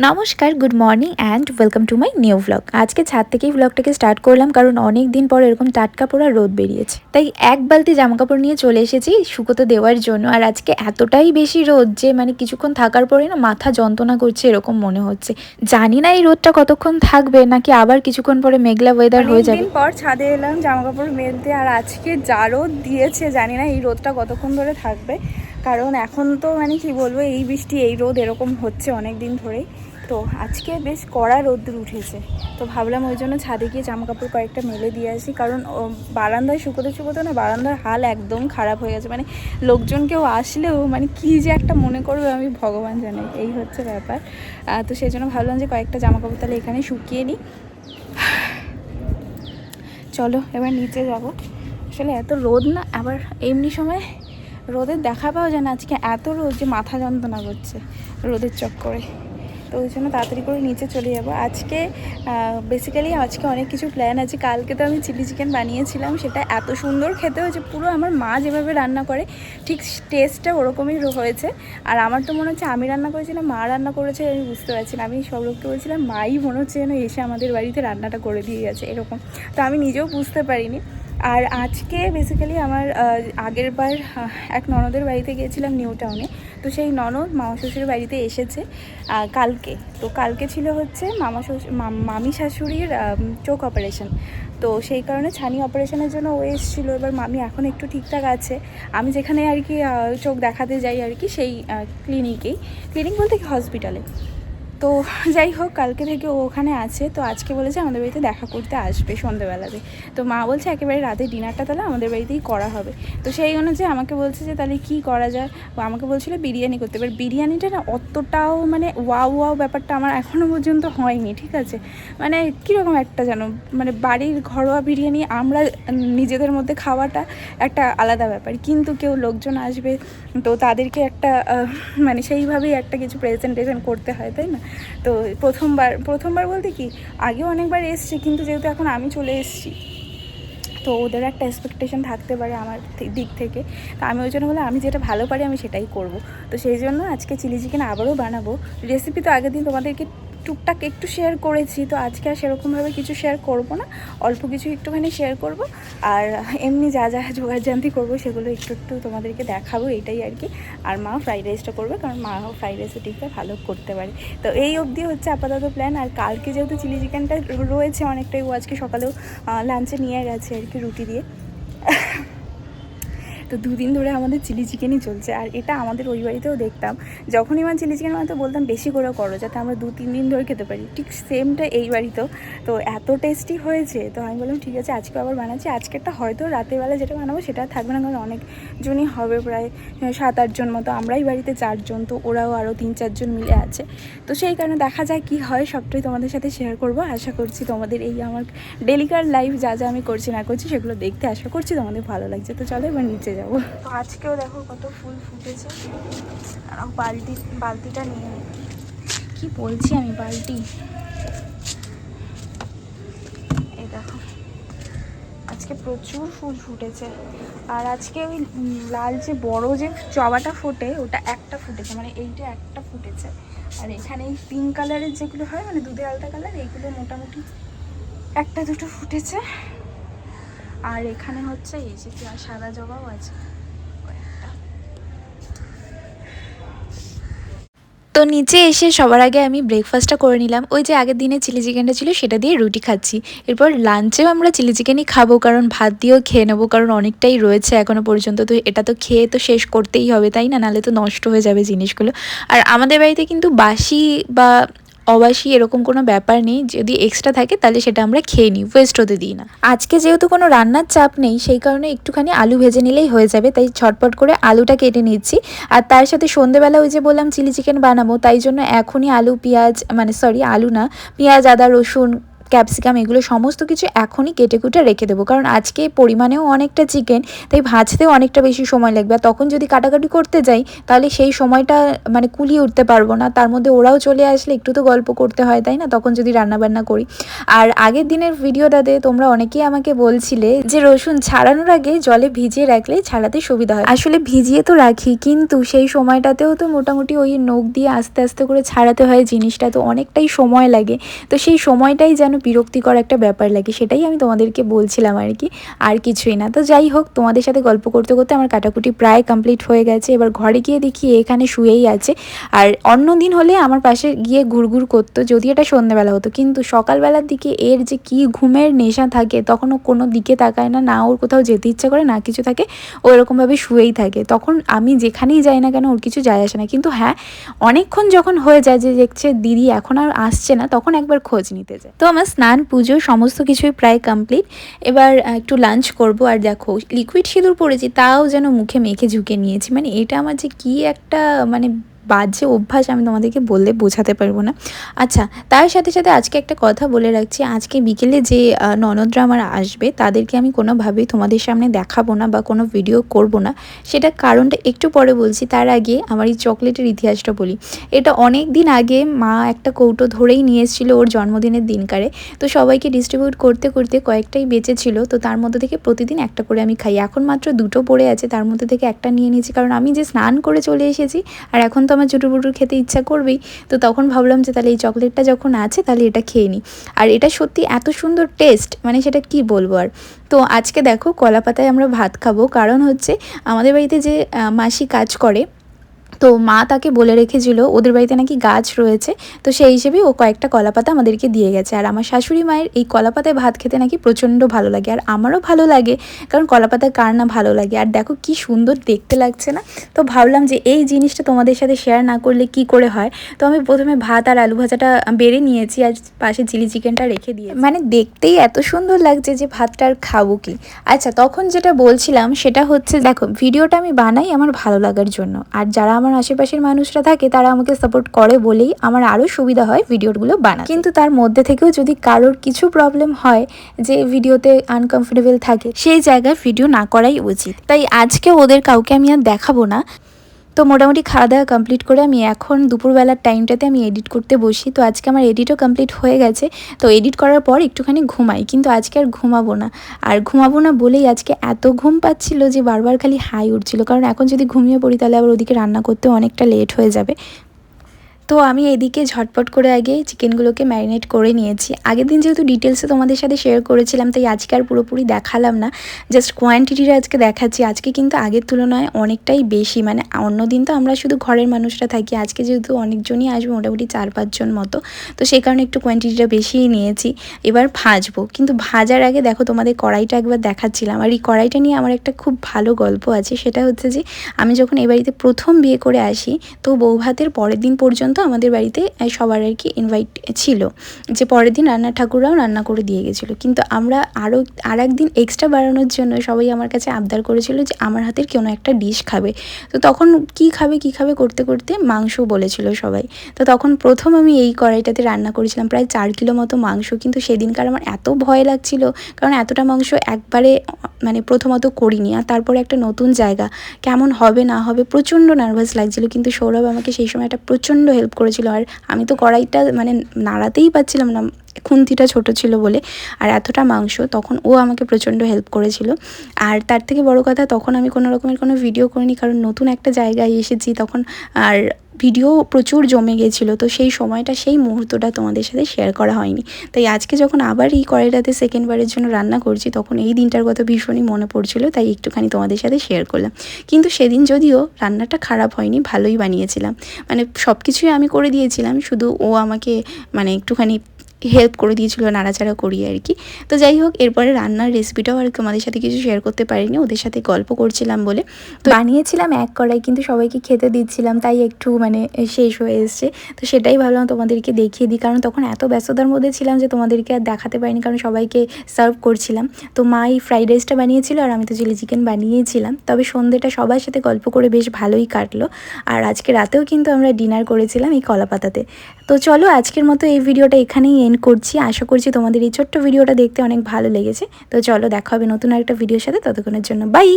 নমস্কার, good morning and welcome to my new vlog. আজকে ছাদ থেকেই ভ্লগটাকে স্টার্ট করলাম, কারণ অনেক দিন পর এরকম টাটকা পোড়া রোদ বেরিয়েছে। তাই এক বালতি জামাকাপড় নিয়ে চলে এসেছি শুকোতে দেওয়ার জন্য। আর আজকে এতটাই বেশি রোদ যে কিছুক্ষণ থাকার পরে না মাথা যন্ত্রণা করছে এরকম মনে হচ্ছে। জানি না এই রোদটা কতক্ষণ থাকবে, নাকি আবার কিছুক্ষণ পরে মেঘলা ওয়েদার হয়ে যাবে। অনেকদিন পর ছাদে এলাম জামাকাপড় মেলতে, আর আজকে যা রোদ দিয়েছে জানি না এই রোদটা কতক্ষণ ধরে থাকবে। কারণ এখন তো কি বলবো, এই বৃষ্টি এই রোদ এরকম হচ্ছে অনেক দিন ধরেই। তো আজকে বেশ কড়া রোদ্দুর উঠেছে, তো ভাবলাম ওই জন্য ছাদে গিয়ে জামাকাপড় কয়েকটা মেলে দিয়ে আসি। কারণ বারান্দায় শুকোতে না বারান্দার হাল একদম খারাপ হয়ে গেছে। লোকজন কেউ আসলেও কী যে একটা মনে করবে আমি ভগবান জানে, এই হচ্ছে ব্যাপার। তো সেই জন্য ভাবলাম যে কয়েকটা জামাকাপড় তাহলে এখানে শুকিয়ে নিই। চলো এবার নিচে যাব। আসলে এত রোদ না, আবার এমনি সময় রোদের দেখা পাওয়া যায় না। আজকে এত রোদ যে মাথা যন্ত্রণা করছে রোদের চক্করে। তো ওই জন্য তাড়াতাড়ি করে নিচে চলে যাব। আজকে বেসিক্যালি আজকে অনেক কিছু প্ল্যান আছে। কালকে তো আমি চিলি চিকেন বানিয়েছিলাম, সেটা এত সুন্দর খেতে হয়েছে, পুরো আমার মা যেভাবে রান্না করে ঠিক টেস্টটা ওরকমই হয়েছে। আর আমার তো মনে হচ্ছে আমি রান্না করেছিলাম, মা রান্না করেছে, আমি বুঝতে পারছি না। আমি সব লোককে বলছিলাম মাই মনে হচ্ছে যেন এসে আমাদের বাড়িতে রান্নাটা করে দিয়ে গেছে এরকম। তো আমি নিজেও বুঝতে পারিনি। আর আজকে বেসিক্যালি আমার আগের বার এক ননদের বাড়িতে গিয়েছিলাম নিউ টাউনে। তো সেই ননদ মামা শ্বশুরের বাড়িতে এসেছে কালকে। তো কালকে ছিল হচ্ছে মামি শাশুড়ির চোখ অপারেশন। তো সেই কারণে ছানি অপারেশনের জন্য ও এসেছিলো। এবার মামি এখন একটু ঠিকঠাক আছে। আমি যেখানে আর কি চোখ দেখাতে যাই আর কি, সেই ক্লিনিক বলতে কি হসপিটালে। তো যাই হোক, কালকে থেকে ও ওখানে আছে। তো আজকে বলেছে আমাদের বাড়িতে দেখা করতে আসবে সন্ধ্যেবেলাতে। তো মা বলছে একেবারে রাতে ডিনারটা তাহলে আমাদের বাড়িতেই করা হবে। তো সেই অনুযায়ী আমাকে বলছে যে তাহলে কী করা যায়। ও আমাকে বলছিল বিরিয়ানি করতে। এবার বিরিয়ানিটা না অতটাও ওয়াও ব্যাপারটা আমার এখনও পর্যন্ত হয়নি, ঠিক আছে। কীরকম একটা যেন বাড়ির ঘরোয়া বিরিয়ানি আমরা নিজেদের মধ্যে খাওয়াটা একটা আলাদা ব্যাপার, কিন্তু কেউ লোকজন আসবে তো তাদেরকে একটা সেইভাবেই একটা কিছু প্রেজেন্টেশন করতে হয়, তাই না। তো প্রথমবার বলতে কি আগেও অনেকবার এসছি, কিন্তু যেহেতু এখন আমি চলে এসেছি তো ওদের একটা এক্সপেকটেশন থাকতে পারে আমার দিক থেকে। তো আমি ওই জন্য বলে আমি যেটা ভালো পারি আমি সেটাই করব। তো সেই জন্য আজকে চিলি চিকেন আবারও বানাবো। রেসিপি তো আগের দিন তোমাদেরকে টুকটাক একটু শেয়ার করেছি, তো আজকে আর সেরকমভাবে কিছু শেয়ার করব না, অল্প কিছু একটুখানি শেয়ার করব। আর এমনি যা যা জোগাড়জান্তি করবো সেগুলো একটু তোমাদেরকে দেখাবো, এটাই আর কি। আর মা ফ্রাইড রাইসটা করবে, কারণ মা ফ্রাইড রাইসও ঠিকঠাক ভালো করতে পারে। তো এই অবধি হচ্ছে আপাতত প্ল্যান। আর কালকে যেহেতু চিলি চিকেনটা রয়েছে অনেকটাই, ও আজকে সকালেও লাঞ্চে নিয়ে গেছে আর কি রুটি দিয়ে। তো দুদিন ধরে আমাদের চিলি চিকেনই চলছে। আর এটা আমাদের ওই বাড়িতেও দেখতাম, যখনই আমার চিলি চিকেন বানাতে বলতাম বেশি করে করো, যাতে আমরা 2-3 দিন ধরে খেতে পারি। ঠিক সেমটা এই বাড়িতেও। তো এত টেস্টি হয়েছে, তো আমি বললাম ঠিক আছে আজকে আবার বানাচ্ছি। আজকেরটা হয়তো রাতেরবেলা যেটা বানাবো সেটা থাকবে না, কারণ অনেকজনই হবে, প্রায় 7-8 জন মতো। আমরাই বাড়িতে 4 জন, তো ওরাও আরও 3-4 জন মিলে আছে। তো সেই কারণে দেখা যায় কি হয়, সবটাই তোমাদের সাথে শেয়ার করবো। আশা করছি তোমাদের এই আমার ডেলিকার লাইফ যা যা আমি করছি না করছি সেগুলো দেখতে আশা করছি তোমাদের ভালো লাগছে। তো চলো এবার নিচে যাবো। তো আজকেও দেখো কত ফুল ফুটেছে। আর বালতিটা নিয়ে কি বলছি আমি, বালতি এই দেখো আজকে প্রচুর ফুল ফুটেছে। আর আজকে ওই লাল যে বড় যে জবাটা ফোটে ওটা একটা ফুটেছে, এইটা একটা ফুটেছে। আর এখানে এই পিঙ্ক কালারের যেগুলো হয় দুধে আলতা কালার, এইগুলো মোটামুটি 1-2 ফুটেছে। আর এখানে হচ্ছে এই যে সাদা জবাও আছে। তো নিচে এসে সবার আগে আমি ব্রেকফাস্টটা করে নিলাম। ওই যে আগের দিনে চিলি চিকেনটা ছিল সেটা দিয়ে রুটি খাচ্ছি। এরপর লাঞ্চেও আমরা চিলি চিকেনই খাবো, কারণ ভাত দিয়েও খেয়ে নেবো, কারণ অনেকটাই রয়েছে এখনও পর্যন্ত। তো এটা তো খেয়ে তো শেষ করতেই হবে, তাই না, নাহলে তো নষ্ট হয়ে যাবে জিনিসগুলো। আর আমাদের বাড়িতে কিন্তু বাসি বা অবাসি এরকম কোনো ব্যাপার নেই, যদি এক্সট্রা থাকে তাহলে সেটা আমরা খেয়ে নিই, ওয়েস্ট হতে দিই না। আজকে যেহেতু কোনো রান্নার চাপ নেই সেই কারণে একটুখানি আলু ভেজে নিলেই হয়ে যাবে, তাই ছটপট করে আলুটা কেটে নিচ্ছি। আর তার সাথে সন্ধেবেলা ওই যে বললাম চিলি চিকেন বানাবো, তাই জন্য এখনই আলু পেঁয়াজ আলু না, পেঁয়াজ আদা রসুন ক্যাপসিকাম এগুলো সমস্ত কিছু এখনই কেটে কুটে রেখে দেবো, কারণ আজকে পরিমাণেও অনেকটা চিকেন, তাই ভাজতেও অনেকটা বেশি সময় লাগবে। আর তখন যদি কাটাকাটি করতে যাই তাহলে সেই সময়টা মানে কুলিয়ে উঠতে পারবো না, তার মধ্যে ওরাও চলে আসলে একটু তো গল্প করতে হয়, তাই না, তখন যদি রান্নাবান্না করি। আর আগের দিনের ভিডিওটাতে তোমরা অনেকেই আমাকে বলছিলে যে রসুন ছাড়ানোর আগে জলে ভিজিয়ে রাখলে ছাড়াতে সুবিধা হয়। আসলে ভিজিয়ে তো রাখি, কিন্তু সেই সময়টাতেও তো মোটামুটি ওই নখ দিয়ে আস্তে আস্তে করে ছাড়াতে হয় জিনিসটা, তো অনেকটাই সময় লাগে। তো সেই সময়টাই যেন বিরক্তিকর একটা ব্যাপার লাগে, সেটাই আমি তোমাদেরকে বলছিলাম আর কি, আর কিছুই না। তো যাই হোক, তোমাদের সাথে গল্প করতে করতে আমার কাটাকুটি প্রায় কমপ্লিট হয়ে গেছে। এবার ঘরে গিয়ে দেখি এখানে শুয়েই আছে। আর অন্য দিন হলে আমার পাশে গিয়ে ঘুরঘুর করতো, যদি এটা সন্ধ্যেবেলা হতো, কিন্তু সকালবেলার দিকে এর যে কি ঘুমের নেশা থাকে, তখন ও কোনো দিকে তাকায় না, না ওর কোথাও যেতে ইচ্ছা করে, না কিছু থাকে, ও এরকমভাবে শুয়েই থাকে। তখন আমি যেখানেই যাই না কেন ওর কিছু যায় আসে না। কিন্তু হ্যাঁ, অনেকক্ষণ যখন হয়ে যায় যে দেখছে দিদি এখন আর আসছে না, তখন একবার খোঁজ নিতে যায়। তো আমার স্নান পুজো সমস্ত কিছুই প্রায় কমপ্লিট। এবার একটু লাঞ্চ করব। আর দেখো লিকুইড সিঁদুর পরেছি, তাও যেন মুখে মেখে ঝুঁকে নিয়েছি। মানে এটা আমার যে কি একটা মানে বাজে অভ্যাস, আমি তোমাদেরকে বললে বোঝাতে পারবো না। আচ্ছা, তার সাথে সাথে আজকে একটা কথা বলে রাখছি, আজকে বিকেলে যে ননদরা আমার আসবে তাদেরকে আমি কোনোভাবেই তোমাদের সামনে দেখাবো না বা কোনো ভিডিও করব না। সেটা কারণটা একটু পরে বলছি, তার আগে আমার এই চকলেটের ইতিহাসটা বলি। এটা অনেক দিন আগে মা একটা কৌটো ধরেই নিয়ে এসেছিলো ওর জন্মদিনের দিনকারে। তো সবাইকে ডিস্ট্রিবিউট করতে করতে কয়েকটাই বেঁচেছিল, তো তার মধ্যে থেকে প্রতিদিন একটা করে আমি খাই। এখন মাত্র দুটো পড়ে আছে, তার মধ্যে থেকে একটা নিয়ে নিয়েছি, কারণ আমি যে স্নান করে চলে এসেছি আর এখন তো আমার চুটুর বুটুর খেতে ইচ্ছা করবেই। তো তখন ভাবলাম যে তাহলে এই চকলেটটা যখন আছে তাহলে এটা খেয়ে নিই। আর এটা সত্যি এত সুন্দর টেস্ট, মানে সেটা কি বলবো আর। তো আজকে দেখো কলা পাতায় আমরা ভাত খাবো, কারণ হচ্ছে আমাদের বাড়িতে যে মাসি কাজ করে, তো মা তাকে বলে রেখেছিল ওদের বাড়িতে নাকি গাছ রয়েছে, তো সেই হিসেবেই ও কয়েকটা কলাপাতা আমাদেরকে দিয়ে গেছে। আর আমার শাশুড়ি মায়ের এই কলাপাতায় ভাত খেতে নাকি প্রচণ্ড ভালো লাগে, আর আমারও ভালো লাগে, কারণ কলাপাতা কার না ভালো লাগে। আর দেখো কি সুন্দর দেখতে লাগছে না। তো ভাবলাম যে এই জিনিসটা তোমাদের সাথে শেয়ার না করলে কি করে হয়। তো আমি প্রথমে ভাত আর আলু ভাজাটা বেড়ে নিয়েছি, আর পাশে চিলি চিকেনটা রেখে দিয়ে, মানে দেখতেই এত সুন্দর লাগছে যে ভাতটা আর খাবো কি। আচ্ছা, তখন যেটা বলছিলাম সেটা হচ্ছে, দেখো ভিডিওটা আমি বানাই আমার ভালো লাগার জন্য, আর যারা আমার আশেপাশের মানুষরা থাকে তারা আমাকে সাপোর্ট করে বলেই আমার আরও সুবিধা হয় ভিডিওগুলো বানাতে। কিন্তু তার মধ্যে থেকেও যদি কারোর কিছু প্রবলেম হয় যে ভিডিওতে আনকমফোর্টেবল থাকে, সেই জায়গায় ভিডিও না করাই উচিত। তাই আজকে ওদের কাউকে আমি আর দেখাবো না। তো মোটামুটি খাওয়া দাওয়া কমপ্লিট করে আমি এখন দুপুরবেলার টাইমটাতে আমি এডিট করতে বসি। তো আজকে আমার এডিটও কমপ্লিট হয়ে গেছে। তো এডিট করার পর একটুখানি ঘুমাই, কিন্তু আজকে আর ঘুমাবো না। আর ঘুমাবো না বলেই আজকে এত ঘুম পাচ্ছিল যে বারবার খালি হাই উঠছিল, কারণ এখন যদি ঘুমিয়ে পড়ি তাহলে আবার ওদিকে রান্না করতেও অনেকটা লেট হয়ে যাবে। তো আমি এদিকে ঝটপট করে আগে চিকেনগুলোকে ম্যারিনেট করে নিয়েছি। আগের দিন যেহেতু ডিটেলসে তোমাদের সাথে শেয়ার করেছিলাম, তাই আজকে আর পুরোপুরি দেখালাম না, জাস্ট কোয়ান্টিটিটা আজকে দেখাচ্ছি। আজকে কিন্তু আগের তুলনায় অনেকটাই বেশি, মানে অন্য দিন তো আমরা শুধু ঘরের মানুষরা থাকি, আজকে যেহেতু অনেকজনই আসবে, মোটামুটি 4-5 জন মতো, তো সেই কারণে একটু কোয়ান্টিটিটা বেশিই নিয়েছি। এবার ভাজবো, কিন্তু ভাজার আগে দেখো তোমাদের কড়াইটা একবার দেখাচ্ছিলাম। আর এই কড়াইটা নিয়ে আমার একটা খুব ভালো গল্প আছে, সেটা হচ্ছে যে আমি যখন এই বাড়িতে প্রথম বিয়ে করে আসি, তো বৌভাতের পরের দিন পর্যন্ত আমাদের বাড়িতে সবার আর কি ইনভাইট ছিল, যে পরের দিন রান্নার ঠাকুররাও রান্না করে দিয়ে গেছিলো। কিন্তু আমরা আর একদিন এক্সট্রা বাড়ানোর জন্য সবাই আমার কাছে আবদার করেছিল যে আমার হাতের কোনো একটা ডিশ খাবে। তো তখন কি খাবে করতে করতে মাংস বলেছিল সবাই। তো তখন প্রথম আমি এই কড়াইটাতে রান্না করেছিলাম প্রায় 4 কিলো মতো মাংস। কিন্তু সেদিনকার আমার এত ভয় লাগছিল, কারণ এতটা মাংস একবারে মানে প্রথমত করিনি, আর তারপরে একটা নতুন জায়গা, কেমন হবে না হবে প্রচণ্ড নার্ভাস লাগছিল। কিন্তু সৌরভ আমাকে সেই সময় একটা প্রচণ্ড হেল্প করেছিল, আর আমি তো কড়াইটা মানে নাড়াতেই পারছিলাম না, খুন্তিটা ছোট ছিল বলে। আর এতটা মাংস, তখন ও আমাকে প্রচণ্ড হেল্প করেছিল। আর তার থেকে বড় কথা, তখন আমি কোনো রকমের কোনো ভিডিও করিনি, কারণ নতুন একটা জায়গায় এসেছি তখন, আর ভিডিও প্রচুর জমে গিয়েছিলো। তো সেই সময়টা, সেই মুহূর্তটা তোমাদের সাথে শেয়ার করা হয়নি। তাই আজকে যখন আবার এই কড়াইটাতে সেকেন্ডবারের জন্য রান্না করছি, তখন এই দিনটার কথা ভীষণই মনে পড়ছিলো, তাই একটুখানি তোমাদের সাথে শেয়ার করলাম। কিন্তু সেদিন যদিও রান্নাটা খারাপ হয়নি, ভালোই বানিয়েছিলাম, মানে সব কিছুই আমি করে দিয়েছিলাম, শুধু ও আমাকে মানে একটুখানি হেল্প করে দিয়েছিল নাড়াচাড়া করিয়ে আর কি। তো যাই হোক, এরপরে রান্নার রেসিপিটাও আর তোমাদের সাথে কিছু শেয়ার করতে পারিনি, ওদের সাথে গল্প করছিলাম বলে। তো বানিয়েছিলাম এক কড়াই, কিন্তু সবাইকে খেতে দিচ্ছিলাম, তাই একটু মানে শেষ হয়ে এসছে। তো সেটাই ভাবলাম তোমাদেরকে দেখিয়ে দিই, কারণ তখন এত ব্যস্ততার মধ্যে ছিলাম যে তোমাদেরকে আর দেখাতে পারিনি, কারণ সবাইকে সার্ভ করছিলাম। তো মা এই ফ্রাইড রাইসটা বানিয়েছিল, আর আমি তো চিলি চিকেন বানিয়েছিলাম। তবে সন্ধ্যেটা সবার সাথে গল্প করে বেশ ভালোই কাটলো। আর আজকে রাতেও কিন্তু আমরা ডিনার করেছিলাম এই কলাপাতাতে। তো চলো আজকের মতো এই ভিডিওটা এখানেই এন্ড করছি। আশা করছি তোমাদের এই ছোট্ট ভিডিওটা দেখতে অনেক ভালো লেগেছে। তো চলো দেখা হবে নতুন আরেকটা ভিডিওর সাথে, ততক্ষণের জন্য বাই।